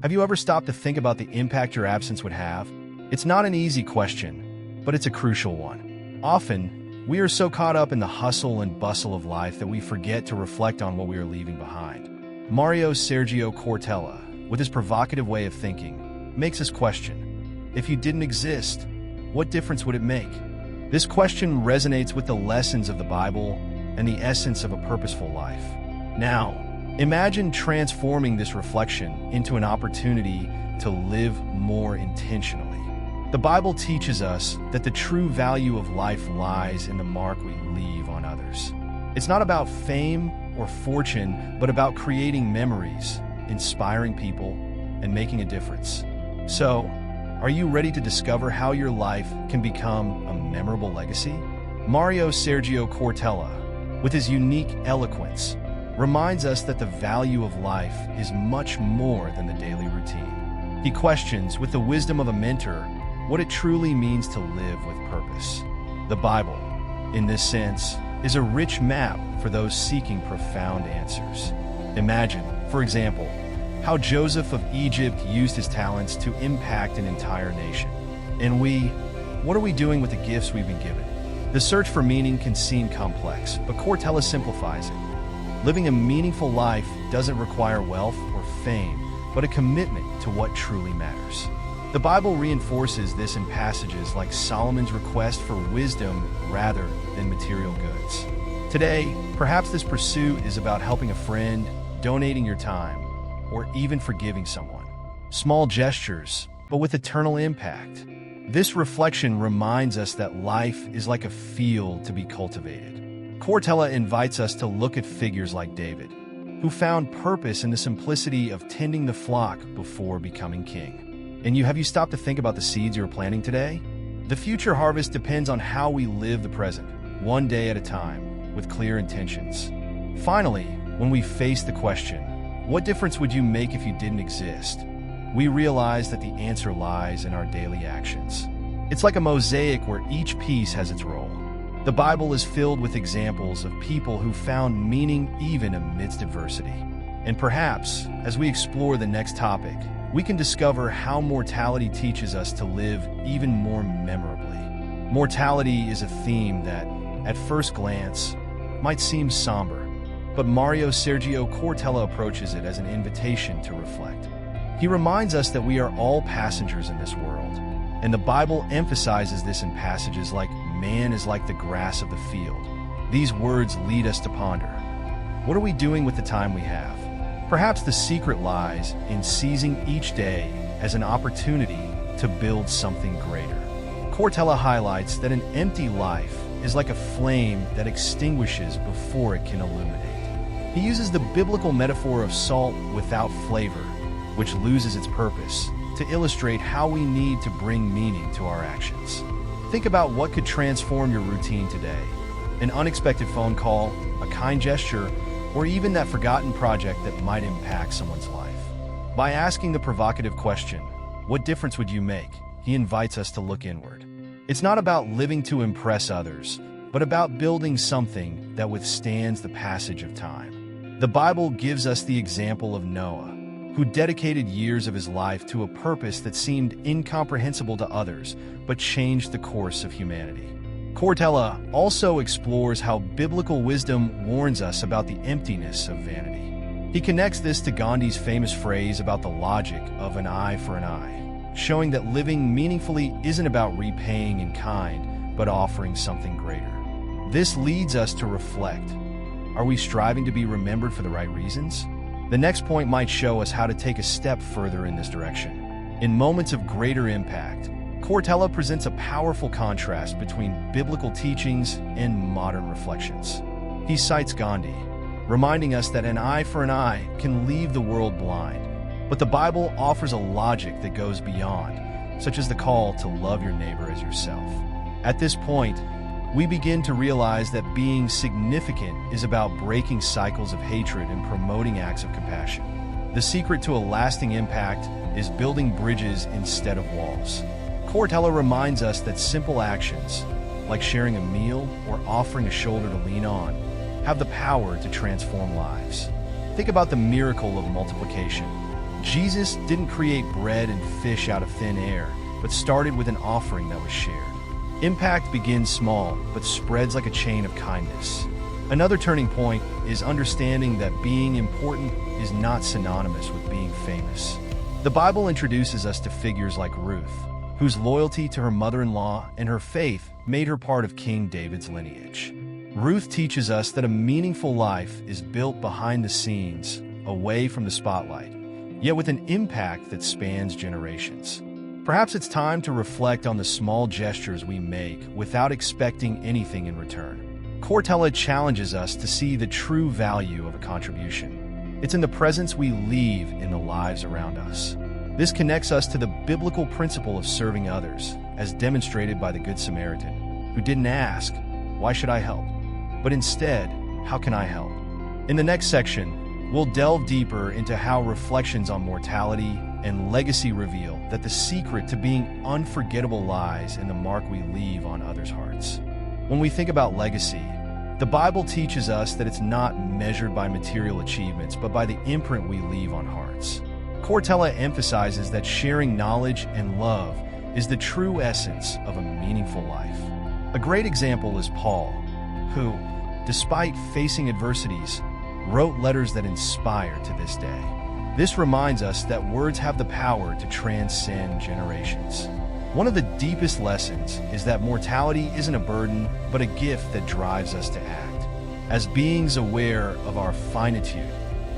Have you ever stopped to think about the impact your absence would have? It's not an easy question, but it's a crucial one. Often, we are so caught up in the hustle and bustle of life that we forget to reflect on what we are leaving behind. Mario Sergio Cortella, with his provocative way of thinking, makes us question, if you didn't exist, what difference would it make? This question resonates with the lessons of the Bible and the essence of a purposeful life. Now, imagine transforming this reflection into an opportunity to live more intentionally. The Bible teaches us that the true value of life lies in the mark we leave on others. It's not about fame or fortune, but about creating memories, inspiring people, and making a difference. So, are you ready to discover how your life can become a memorable legacy? Mario Sergio Cortella, with his unique eloquence, reminds us that the value of life is much more than the daily routine. He questions, with the wisdom of a mentor, what it truly means to live with purpose. The Bible, in this sense, is a rich map for those seeking profound answers. Imagine, for example, how Joseph of Egypt used his talents to impact an entire nation. And what are we doing with the gifts we've been given? The search for meaning can seem complex, but Cortella simplifies it. Living a meaningful life doesn't require wealth or fame, but a commitment to what truly matters. The Bible reinforces this in passages like Solomon's request for wisdom rather than material goods. Today, perhaps this pursuit is about helping a friend, donating your time, or even forgiving someone. Small gestures, but with eternal impact. This reflection reminds us that life is like a field to be cultivated. Cortella invites us to look at figures like David, who found purpose in the simplicity of tending the flock before becoming king. And have you stopped to think about the seeds you're planting today? The future harvest depends on how we live the present, one day at a time, with clear intentions. Finally, when we face the question, what difference would you make if you didn't exist? We realize that the answer lies in our daily actions. It's like a mosaic where each piece has its role. The Bible is filled with examples of people who found meaning even amidst adversity. And perhaps, as we explore the next topic, we can discover how mortality teaches us to live even more memorably. Mortality is a theme that, at first glance, might seem somber, but Mario Sergio Cortella approaches it as an invitation to reflect. He reminds us that we are all passengers in this world, and the Bible emphasizes this in passages like, "Man is like the grass of the field." These words lead us to ponder. What are we doing with the time we have? Perhaps the secret lies in seizing each day as an opportunity to build something greater. Cortella highlights that an empty life is like a flame that extinguishes before it can illuminate. He uses the biblical metaphor of salt without flavor, which loses its purpose, to illustrate how we need to bring meaning to our actions. Think about what could transform your routine today. An unexpected phone call, a kind gesture, or even that forgotten project that might impact someone's life. By asking the provocative question, what difference would you make? He invites us to look inward. It's not about living to impress others, but about building something that withstands the passage of time. The Bible gives us the example of Noah, who dedicated years of his life to a purpose that seemed incomprehensible to others, but changed the course of humanity. Cortella also explores how biblical wisdom warns us about the emptiness of vanity. He connects this to Gandhi's famous phrase about the logic of an eye for an eye, showing that living meaningfully isn't about repaying in kind, but offering something greater. This leads us to reflect. Are we striving to be remembered for the right reasons? The next point might show us how to take a step further in this direction. In moments of greater impact, Cortella presents a powerful contrast between biblical teachings and modern reflections. He cites Gandhi, reminding us that an eye for an eye can leave the world blind, but the Bible offers a logic that goes beyond, such as the call to love your neighbor as yourself. At this point, we begin to realize that being significant is about breaking cycles of hatred and promoting acts of compassion. The secret to a lasting impact is building bridges instead of walls. Cortella reminds us that simple actions, like sharing a meal or offering a shoulder to lean on, have the power to transform lives. Think about the miracle of multiplication. Jesus didn't create bread and fish out of thin air, but started with an offering that was shared. Impact begins small, but spreads like a chain of kindness. Another turning point is understanding that being important is not synonymous with being famous. The Bible introduces us to figures like Ruth, whose loyalty to her mother-in-law and her faith made her part of King David's lineage. Ruth teaches us that a meaningful life is built behind the scenes, away from the spotlight, yet with an impact that spans generations. Perhaps it's time to reflect on the small gestures we make without expecting anything in return. Cortella challenges us to see the true value of a contribution. It's in the presence we leave in the lives around us. This connects us to the biblical principle of serving others, as demonstrated by the Good Samaritan, who didn't ask, "Why should I help?" but instead, "How can I help?" In the next section, we'll delve deeper into how reflections on mortality and legacy reveal that the secret to being unforgettable lies in the mark we leave on others' hearts. When we think about legacy, the Bible teaches us that it's not measured by material achievements, but by the imprint we leave on hearts. Cortella emphasizes that sharing knowledge and love is the true essence of a meaningful life. A great example is Paul, who, despite facing adversities, wrote letters that inspire to this day. This reminds us that words have the power to transcend generations. One of the deepest lessons is that mortality isn't a burden, but a gift that drives us to act. As beings aware of our finitude,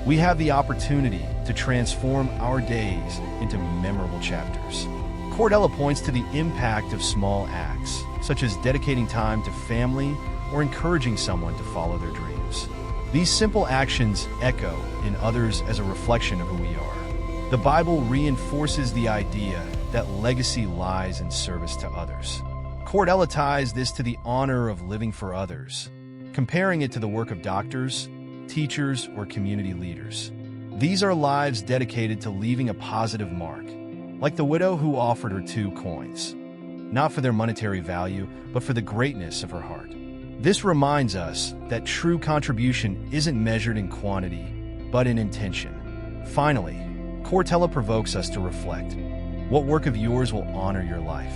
we have the opportunity to transform our days into memorable chapters. Cortella points to the impact of small acts, such as dedicating time to family or encouraging someone to follow their dreams. These simple actions echo in others as a reflection of who we are. The Bible reinforces the idea that legacy lies in service to others. Cortella ties this to the honor of living for others, comparing it to the work of doctors, teachers, or community leaders. These are lives dedicated to leaving a positive mark, like the widow who offered her 2 coins, not for their monetary value, but for the greatness of her heart. This reminds us that true contribution isn't measured in quantity, but in intention. Finally, Cortella provokes us to reflect. What work of yours will honor your life?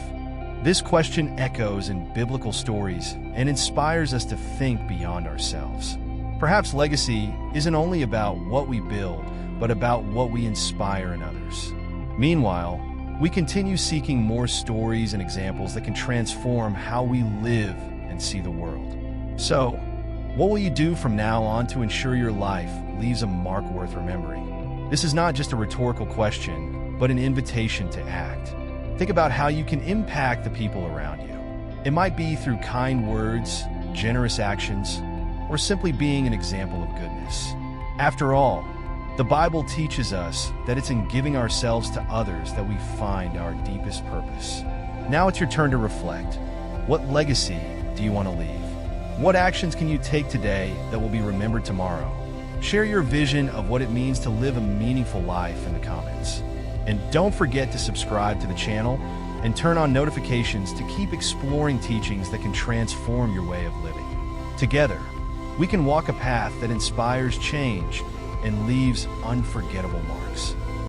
This question echoes in biblical stories and inspires us to think beyond ourselves. Perhaps legacy isn't only about what we build, but about what we inspire in others. Meanwhile, we continue seeking more stories and examples that can transform how we live and see the world. So, what will you do from now on to ensure your life leaves a mark worth remembering? This is not just a rhetorical question, but an invitation to act. Think about how you can impact the people around you. It might be through kind words, generous actions, or simply being an example of goodness. After all, the Bible teaches us that it's in giving ourselves to others that we find our deepest purpose. Now it's your turn to reflect. What legacy do you want to leave? What actions can you take today that will be remembered tomorrow? Share your vision of what it means to live a meaningful life in the comments. And don't forget to subscribe to the channel and turn on notifications to keep exploring teachings that can transform your way of living. Together, we can walk a path that inspires change and leaves unforgettable marks.